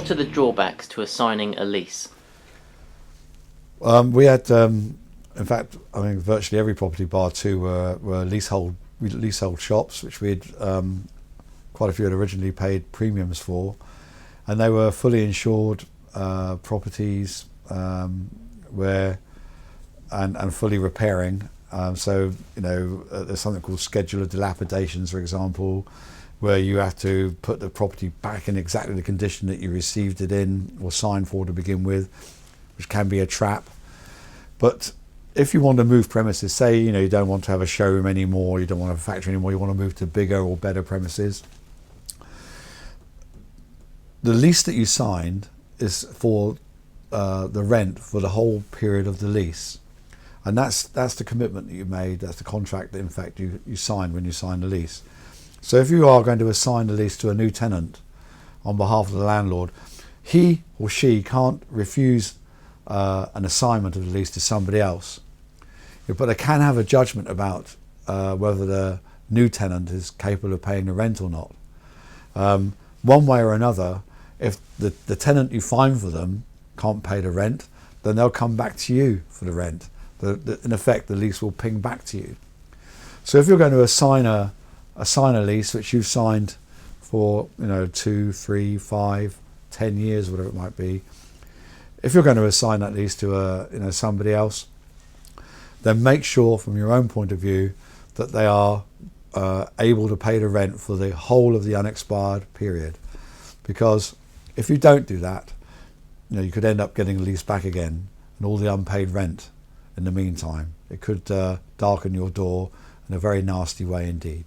what are the drawbacks to assigning a lease? We had, in fact, I mean, virtually every property bar two were leasehold shops, which we'd quite a few had originally paid premiums for, and they were fully insured properties where and fully repairing. So there's something called schedule of dilapidations, for example, where you have to put the property back in exactly the condition that you received it in or signed for to begin with, which can be a trap. But if you want to move premises, say you don't want to have a showroom anymore, you don't want to have a factory anymore, you want to move to bigger or better premises, the lease that you signed is for the rent for the whole period of the lease, and that's the commitment that you made. That's the contract that in fact you signed when you signed the lease. So if you are going to assign the lease to a new tenant on behalf of the landlord, he or she can't refuse an assignment of the lease to somebody else, but they can have a judgment about whether the new tenant is capable of paying the rent or not. One way or another, if the tenant you find for them can't pay the rent, then they'll come back to you for the rent. In effect, the lease will ping back to you. So if you're going to assign a lease which you've signed for 2, 3, 5, 10 years, whatever it might be, if you're going to assign that lease to somebody else, then make sure from your own point of view that they are able to pay the rent for the whole of the unexpired period. Because if you don't do that, you could end up getting the lease back again and all the unpaid rent in the meantime. It could darken your door in a very nasty way indeed.